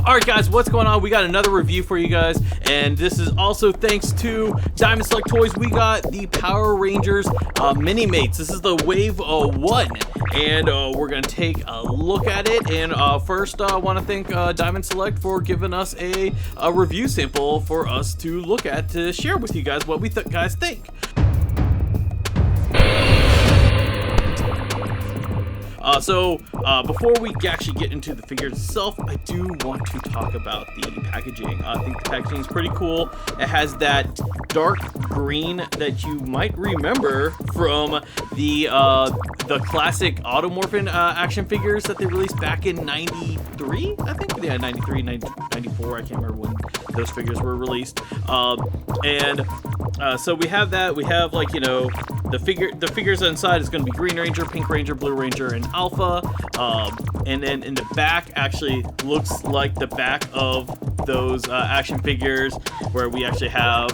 Alright guys, what's going on? We got another review for you guys, and this is also thanks to Diamond Select Toys. We got the Power Rangers Minimates. This is the Wave 1, and we're going to take a look at it. And first, I want to thank Diamond Select for giving us a review sample for us to look at to share with you guys what we guys think. Before we actually get into the figure itself, I do want to talk about the packaging. I think the packaging is pretty cool. It has that dark green that you might remember from the classic Morphin action figures that they released back in '93, I think. Yeah, '93, '94. I can't remember when those figures were released. So we have that. We have, like, you know, the figures inside is going to be Green Ranger, Pink Ranger, Blue Ranger, and Alpha. And then in the back actually looks like the back of those action figures where we actually have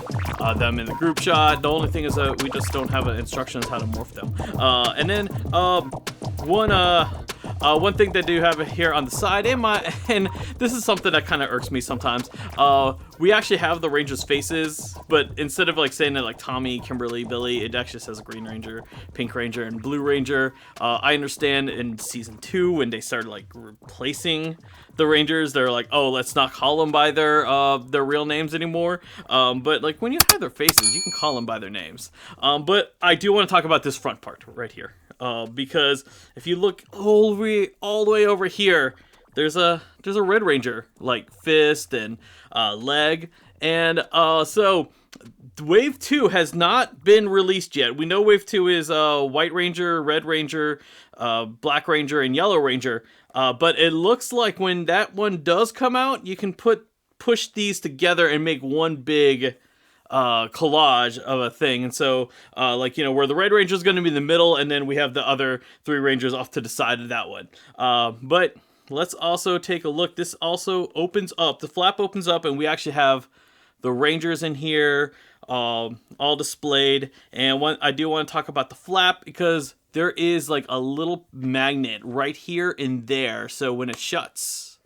them in the group shot. The only thing is that we just don't have instructions how to morph them. And then one thing they do have here on the side, and this is something that kind of irks me sometimes. We actually have the Rangers' faces, but instead of like saying it like Tommy, Kimberly, Billy, it actually says Green Ranger, Pink Ranger, and Blue Ranger. I understand in season 2 when they started like replacing the Rangers, they're like, oh, let's not call them by their real names anymore. But like when you have their faces, you can call them by their names. But I do want to talk about this front part right here. Because if you look all the way over here, there's a Red Ranger, like fist and leg, and so Wave 2 has not been released yet. We know Wave 2 is White Ranger, Red Ranger, Black Ranger, and Yellow Ranger, but it looks like when that one does come out, you can push these together and make one big collage of a thing. And so like, you know, where the Red Ranger is going to be in the middle, and then we have the other 3 Rangers off to the side of that one. But let's also take a look. This also opens up, the flap opens up, and we actually have the Rangers in here all displayed. And I do want to talk about the flap because there is like a little magnet right here and there, so when it shuts,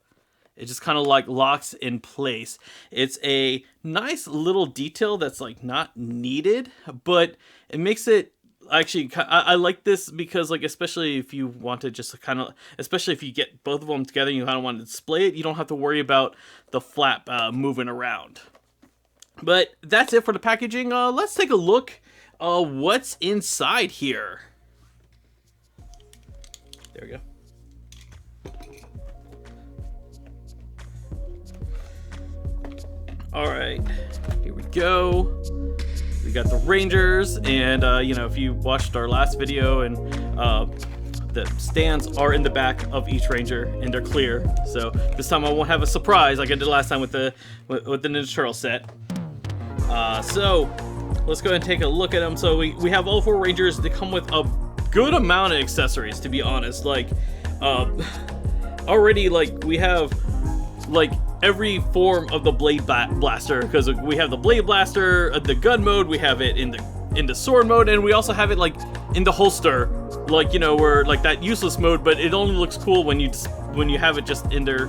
it just kind of like locks in place. It's a nice little detail that's like not needed, but it makes it actually, I like this because, like, especially if you want to just kind of, especially if you get both of them together and you kind of want to display it, you don't have to worry about the flap moving around. But that's it for the packaging. Let's take a look what's inside here. There we go. Alright, here we go. We got the Rangers, and you know, if you watched our last video, and the stands are in the back of each Ranger, and they're clear. So this time I won't have a surprise like I did last time with the Ninja Turtle set. So let's go ahead and take a look at them. So we have all 4 Rangers. They come with a good amount of accessories, to be honest. Like already, like, we have like every form of the Blade Blaster, because we have the Blade Blaster, the gun mode, we have it in the sword mode, and we also have it like in the holster, like, you know, where like that useless mode, but it only looks cool when you have it just in their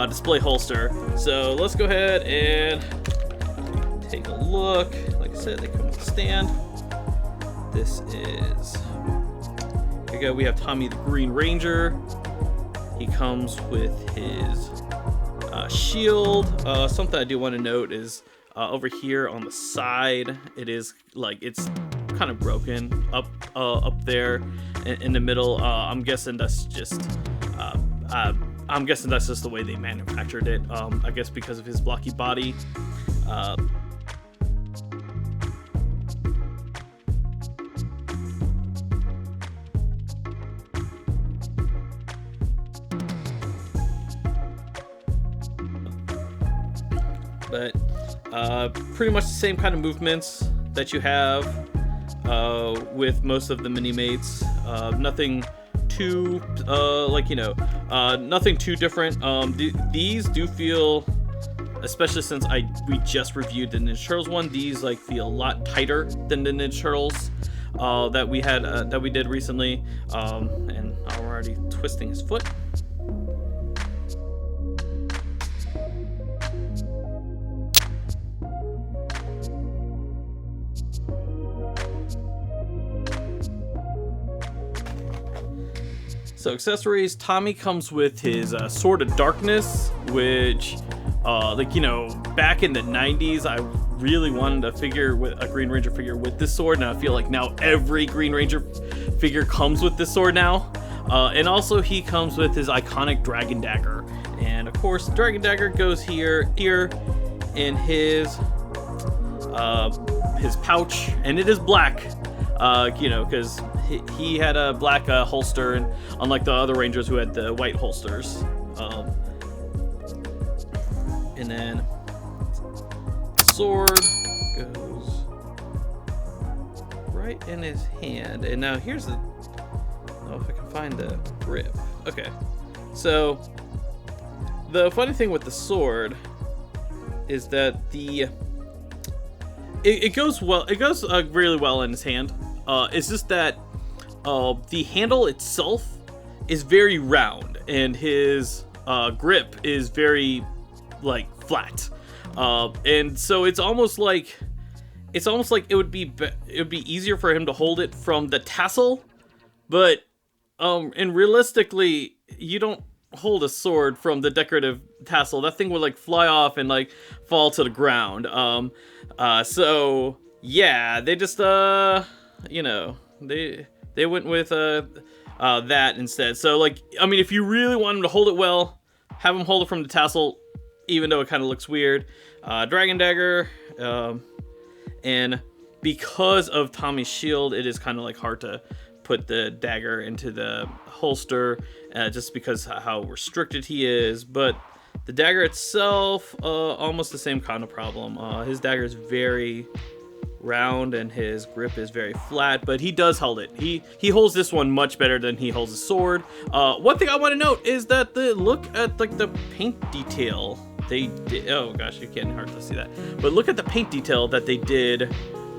display holster. So let's go ahead and take a look. Like I said, they come with a stand. This is, here we go. We have Tommy the Green Ranger. He comes with his shield. Something I do want to note is over here on the side, it is like, it's kind of broken up there in the middle. I'm guessing that's just the way they manufactured it. I guess because of his blocky body. But pretty much the same kind of movements that you have with most of the Minimates. Nothing too like, you know, nothing too different. These do feel, especially since we just reviewed the Ninja Turtles one, these like feel a lot tighter than the Ninja Turtles that we did recently. And I'm already twisting his foot. So accessories, Tommy comes with his Sword of Darkness, which, like, you know, back in the 90s, I really wanted a figure with a Green Ranger figure with this sword, and I feel like now every Green Ranger figure comes with this sword now. And also he comes with his iconic Dragon Dagger, and of course Dragon Dagger goes here in his pouch, and it is black, you know, because he had a black holster, and unlike the other Rangers who had the white holsters. And then sword goes right in his hand, and now here's the, oh, if I can find the grip. Okay, so the funny thing with the sword is that it goes well. It goes really well in his hand. It's just that the handle itself is very round, and his grip is very like flat. And so it's almost like it would be easier for him to hold it from the tassel, but and realistically, you don't hold a sword from the decorative tassel. That thing would like fly off and like fall to the ground. So yeah, they just you know, they went with that instead. So like, I mean, if you really want him to hold it well, have him hold it from the tassel, even though it kind of looks weird. Dragon Dagger, and because of Tommy's shield, it is kind of like hard to put the dagger into the holster, just because how restricted he is. But the dagger itself, almost the same kind of problem. His dagger is very round and his grip is very flat, but he does hold it. He holds this one much better than he holds a sword. One thing I want to note is that the look at like the paint detail they did. Oh gosh, you can't hardly see that. But look at the paint detail that they did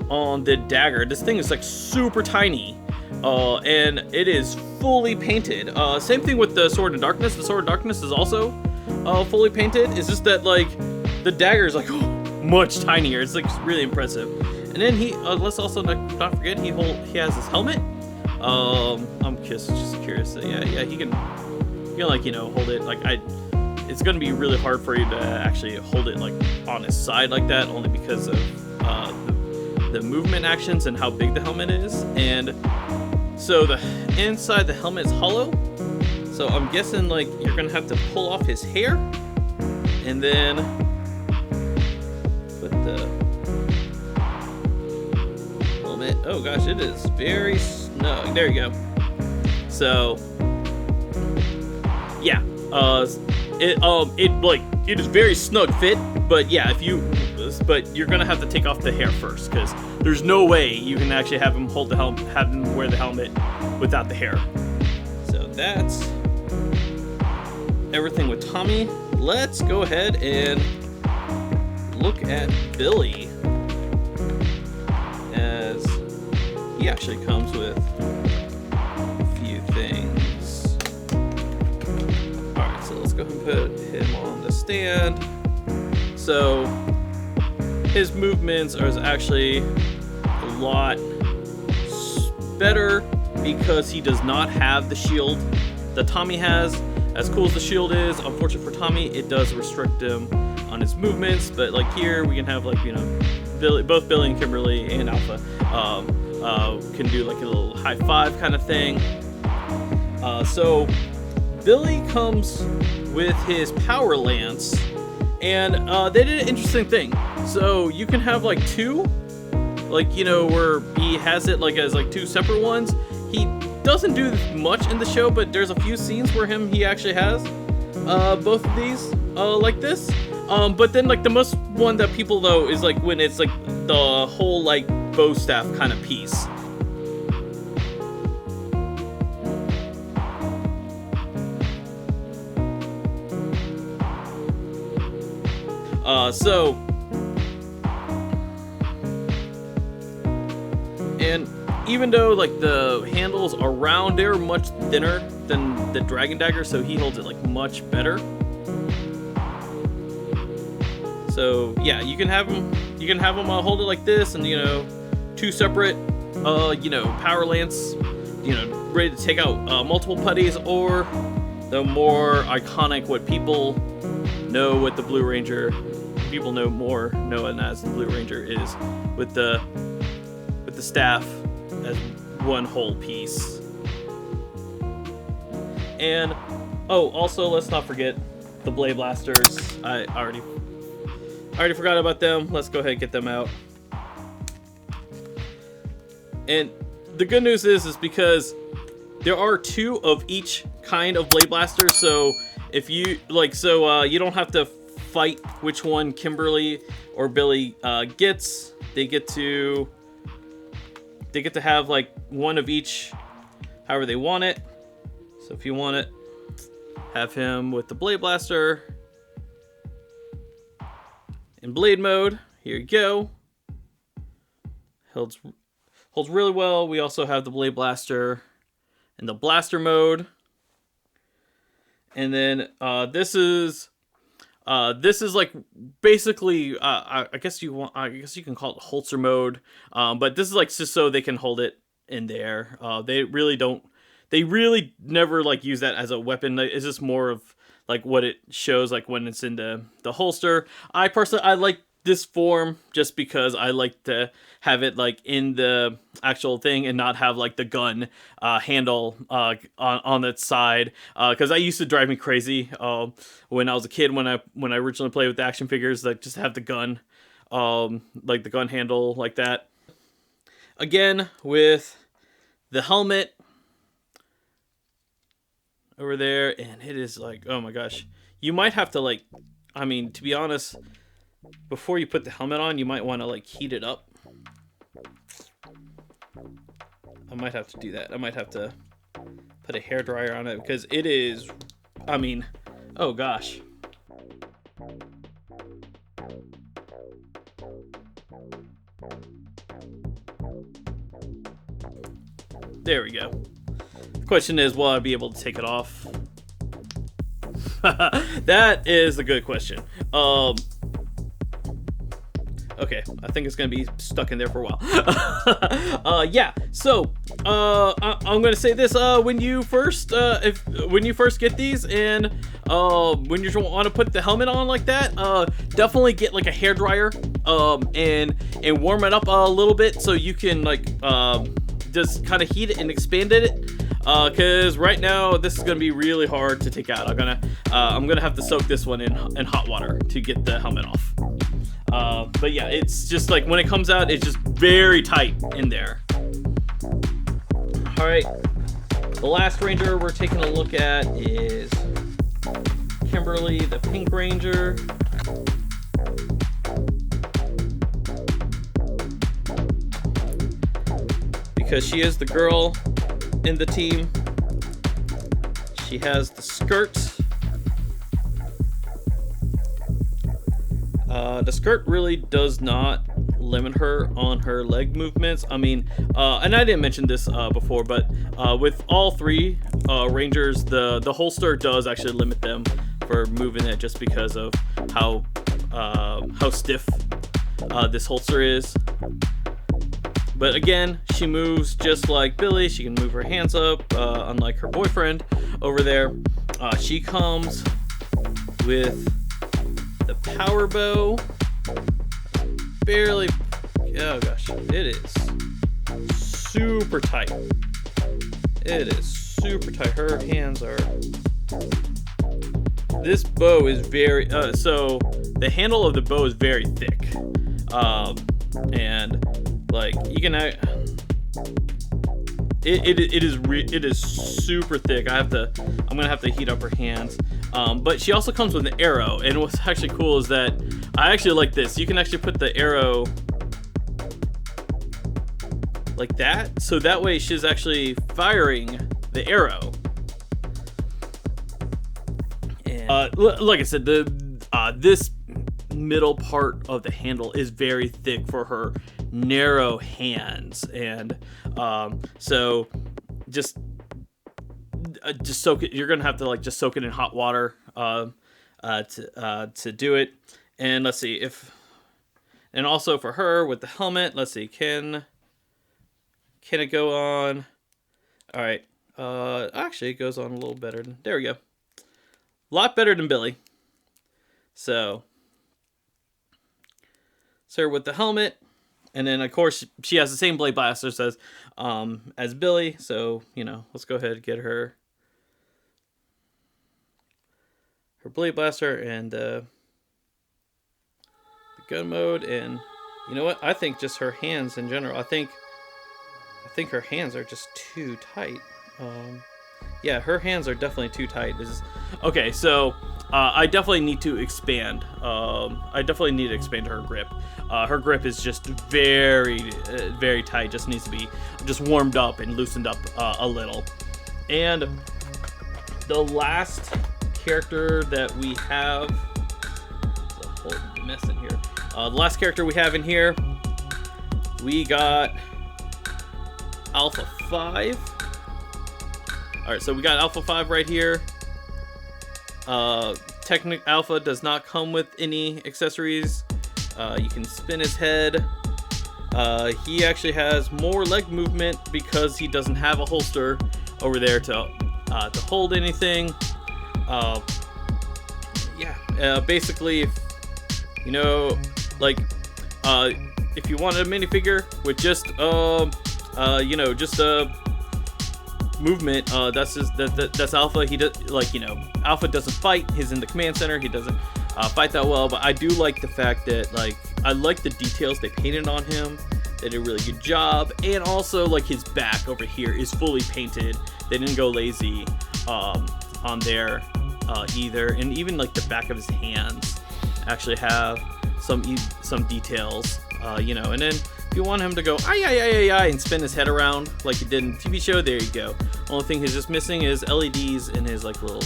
on the dagger. This thing is like super tiny. And it is fully painted. Same thing with the Sword of Darkness. The Sword of Darkness is also fully painted. It's just that like the dagger is like much tinier. It's like really impressive. And then he let's also not forget he has his helmet. I'm just curious. Yeah, he can like, you know, hold it like it's gonna be really hard for you to actually hold it like on his side like that, only because of the movement actions and how big the helmet is. And so the inside the helmet is hollow, so I'm guessing like you're gonna have to pull off his hair and then put the helmet. Oh gosh, it is very snug. There you go. So yeah, it is very snug fit, but yeah, but you're gonna have to take off the hair first, because there's no way you can actually have him hold the helmet, have him wear the helmet without the hair. So that's everything with Tommy. Let's go ahead and look at Billy, as he actually comes with a few things. Alright, so let's go ahead and put him on the stand. So his movements are actually a lot better because he does not have the shield that Tommy has. As cool as the shield is, unfortunately for Tommy, it does restrict him on his movements. But like here, we can have like, you know, both Billy and Kimberly and Alpha can do like a little high five kind of thing. So Billy comes with his power lance, and they did an interesting thing. So you can have like two, like, you know, where he has it like as like two separate ones. He doesn't do much in the show, but there's a few scenes where he actually has both of these like this. But then like the most one that people know is like when it's like the whole like bow staff kind of piece. So, and even though like the handles around there are much thinner than the Dragon Dagger, so he holds it like much better. So yeah, you can have him hold it like this, and you know, two separate you know, power lance you know, ready to take out multiple putties, or the more iconic, what people know what the Blue Ranger, people know more known as the Blue Ranger, is with the staff as one whole piece. And oh, also let's not forget the Blade Blasters. I already forgot about them. Let's go ahead and get them out. And the good news is because there are 2 of each kind of Blade Blaster, so if you like, you don't have to fight which one Kimberly or Billy gets. They get to have like one of each, however they want it. So if you want it, have him with the Blade Blaster in Blade mode. Here you go. Holds really well. We also have the Blade Blaster in the Blaster mode. And then this is like basically I guess you can call it holster mode. But this is like just so they can hold it in there. They really never like use that as a weapon. It's just more of like what it shows like when it's in the holster. I personally like this form just because I like to have it like in the actual thing and not have like the gun handle on its side, because that used to drive me crazy when I was a kid, when I originally played with the action figures, like just have the gun like the gun handle like that. Again, with the helmet over there, and it is like, oh my gosh, you might have to like, I mean, to be honest, before you put the helmet on, you might want to like heat it up. I might have to do that. I might have to put a hairdryer on it, because it is, I mean, oh gosh. There we go. The question is, will I be able to take it off? That is a good question. Okay, I think it's gonna be stuck in there for a while. Yeah. So, I'm gonna say this: when you first get these, and when you want to put the helmet on like that, definitely get like a hairdryer, and warm it up a little bit so you can like just kind of heat it and expand it. Because right now this is gonna be really hard to take out. I'm gonna have to soak this one in hot water to get the helmet off. But yeah, it's just like when it comes out, it's just very tight in there. All right, the last Ranger we're taking a look at is Kimberly, the Pink Ranger. Because she is the girl in the team. She has the skirt. The skirt really does not limit her on her leg movements. I mean, and I didn't mention this before, but with all 3 Rangers, the holster does actually limit them for moving it, just because of how stiff this holster is. But again, she moves just like Billy. She can move her hands up, unlike her boyfriend over there. She comes with the power bow. Barely, oh gosh, it is super tight. It is super tight. Her hands are, this bow is very, so the handle of the bow is very thick. And like you can, it is super thick. I'm gonna have to heat up her hands. But she also comes with an arrow, and what's actually cool is that I actually like this. You can actually put the arrow like that, so that way she's actually firing the arrow. And like I said, this middle part of the handle is very thick for her narrow hands, and so just soak it. You're gonna have to like just soak it in hot water to do it. And let's see and also for her with the helmet, let's see, can it go on? All right. Actually, it goes on a little better. There we go. A lot better than Billy. So with the helmet, and then of course she has the same blade blasters as Billy. So let's go ahead and get her blade blaster and the gun mode. And you know what? I think just her hands in general. I think her hands are just too tight. Yeah, her hands are definitely too tight. Okay, so I definitely need to expand. I definitely need to expand her grip. Her grip is just very, very tight. Just needs to be just warmed up and loosened up a little. And the last character that we have, it's a whole mess in here. The last character we have in here, we got Alpha 5. Alright, so we got Alpha 5 right here. Technic Alpha does not come with any accessories. You can spin his head. He actually has more leg movement because he doesn't have a holster over there to hold anything. Basically, if if you wanted a minifigure with just movement, that's Alpha. He does Alpha doesn't fight. He's in the command center. He doesn't fight that well, but I do like the fact that I like the details they painted on him. They did a really good job, and also his back over here is fully painted. They didn't go lazy on there either, and even the back of his hands actually have some details, and then if you want him to go and spin his head around like he did in the TV show, there you go. Only thing he's just missing is LEDs in his little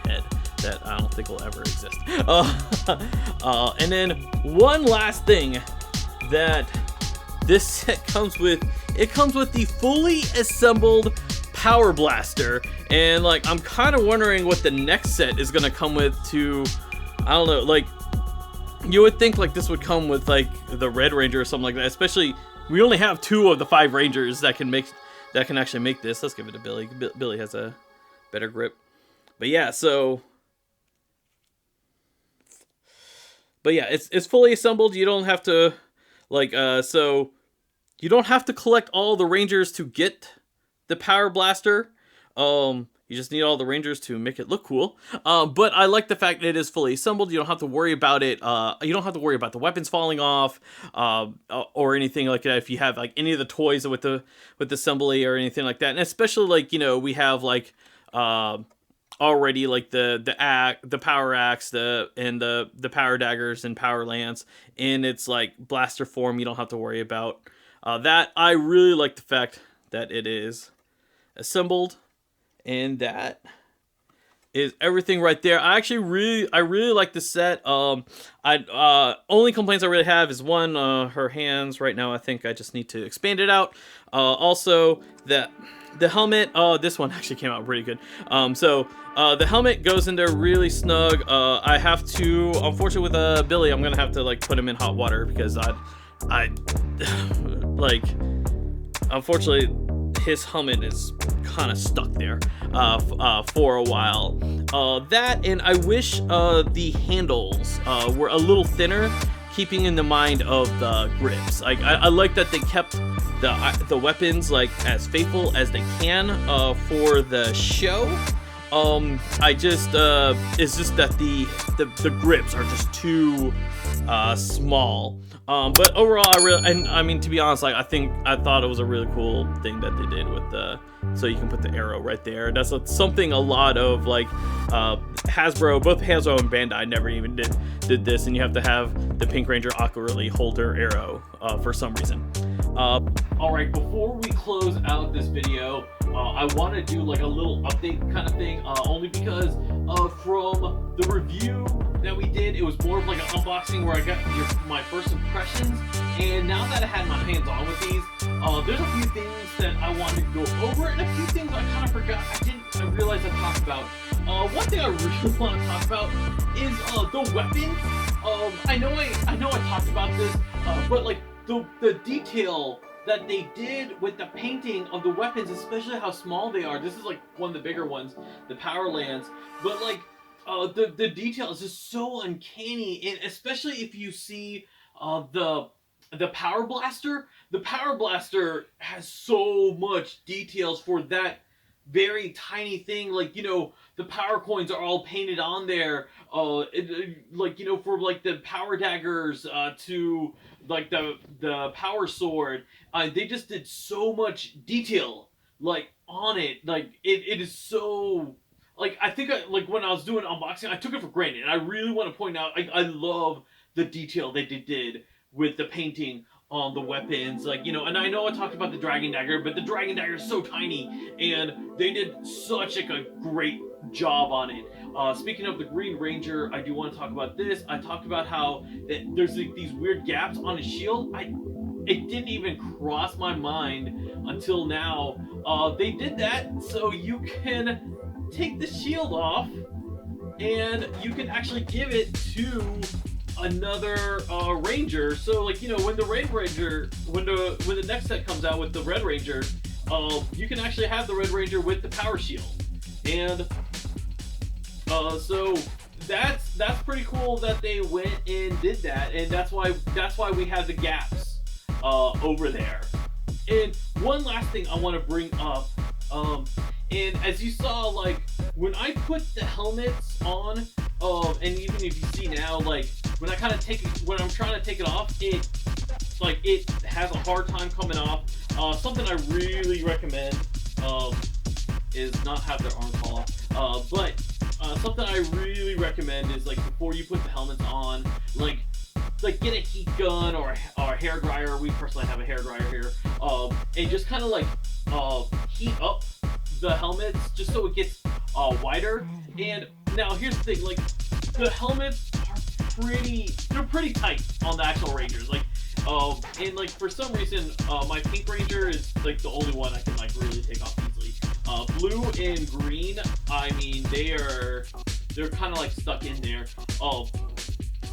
head that I don't think will ever exist. And then one last thing that this set comes with, it comes with the fully assembled Power Blaster, and I'm kind of wondering what the next set is gonna come with too. I don't know, you would think this would come with the Red Ranger or something like that. Especially, we only have 2 of the 5 Rangers that can actually make this. Let's give it to Billy. Billy has a better grip. But yeah, it's fully assembled. You don't have to you don't have to collect all the Rangers to get the Power Blaster. You just need all the Rangers to make it look cool. But I like the fact that it is fully assembled. You don't have to worry about it. You don't have to worry about the weapons falling off or anything like that. If you have any of the toys with the assembly or anything like that, and especially we have already the power axe, the power daggers and power lance in its blaster form. You don't have to worry about that. I really like the fact that it is assembled. And that is everything right there. I really like the set. Only complaints I really have is one, her hands right now. I think I just need to expand it out. Also, the helmet. This one actually came out pretty good. The helmet goes in there really snug. I have to, unfortunately, with Billy, I'm gonna have to put him in hot water because unfortunately, his helmet is kind of stuck there for a while. That, and I wish the handles were a little thinner, keeping in the mind of the grips. I like that they kept the weapons as faithful as they can for the show. It's just that the grips are just too small. But overall, I mean, to be honest, I thought it was a really cool thing that they did with so you can put the arrow right there. That's something a lot of Hasbro, both Hasbro and Bandai never even did this, and you have to have the Pink Ranger awkwardly hold her arrow for some reason. All right, before we close out this video, I want to do a little update kind of thing, only because from the review that we did, it was more of an unboxing where I got my first impressions, and now that I had my hands on with these, there's a few things that I wanted to go over, and a few things I kind of forgot. I realized I talked about. One thing I really want to talk about is the weapons. I know I talked about this, but the detail that they did with the painting of the weapons, especially how small they are. This is like one of the bigger ones, the Power Lands, but like the detail is just so uncanny, and especially if you see the Power Blaster. The Power Blaster has so much details for that very tiny thing. Like, you know, the power coins are all painted on there. Like, you know, for like the power daggers to like the power sword. They just did so much detail like on it. Like it is so. Like, I think like when I was doing unboxing, I took it for granted, and I really want to point out, I love the detail they did with the painting on the weapons. Like, you know, and I know I talked about the Dragon Dagger, but the Dragon Dagger is so tiny, and they did such like a great job on it. Speaking of the Green Ranger, I do want to talk about this. I talked about how there's like these weird gaps on his shield. It didn't even cross my mind until now. They did that so you can take the shield off, and you can actually give it to another ranger. So, like, you know, when the Red Ranger, when the next set comes out with the Red Ranger, you can actually have the Red Ranger with the power shield, and so that's pretty cool that they went and did that, and that's why we have the gaps over there. And one last thing I want to bring up. And as you saw, like, when I put the helmets on, and even if you see now, like, when I'm trying to take it off, it has a hard time coming off. Something I really recommend, is not have their arm fall off. But something I really recommend is, like, before you put the helmets on, like get a heat gun or a hair dryer. We personally have a hair dryer here, and just kind of like heat up the helmets just so it gets wider. And now here's the thing, like, the helmets are pretty tight on the actual Rangers, like, and like for some reason my pink Ranger is like the only one I can like really take off easily. Blue and green, I mean, they're kind of like stuck in there.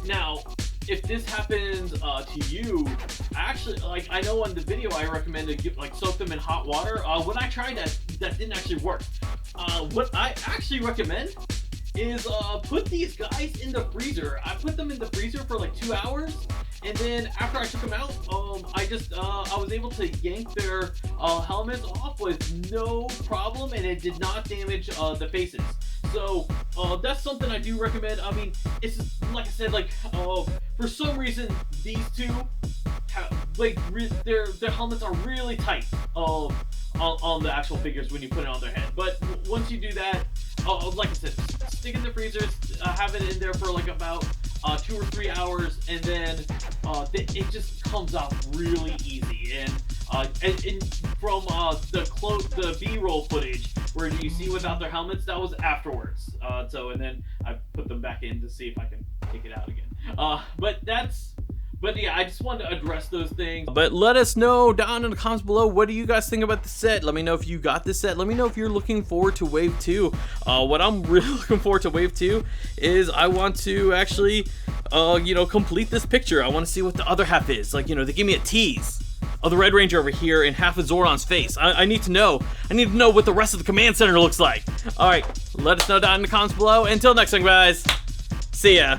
Now if this happens to you, actually, like, I know on the video I recommend to soak them in hot water. When I tried that didn't actually work. What I actually recommend is put these guys in the freezer. I put them in the freezer for like 2 hours, and then after I took them out, I was able to yank their helmets off with no problem, and it did not damage the faces. So that's something I do recommend. I mean, it's just, like I said, like, for some reason these two their helmets are really tight on the actual figures when you put it on their head. But once you do that, like I said, stick it in the freezers, have it in there for like about 2 or 3 hours, and then it just comes out really easy. And from the B-roll footage where you see without their helmets, that was afterwards. And then I put them back in to see if I can take it out again. But yeah, I just wanted to address those things. But let us know down in the comments below, what do you guys think about the set? Let me know if you got this set. Let me know if you're looking forward to Wave 2. What I'm really looking forward to Wave 2 is I want to actually, complete this picture. I want to see what the other half is. Like, they give me a tease of the Red Ranger over here and half of Zordon's face. I need to know. I need to know what the rest of the command center looks like. All right, let us know down in the comments below. Until next time, guys. See ya.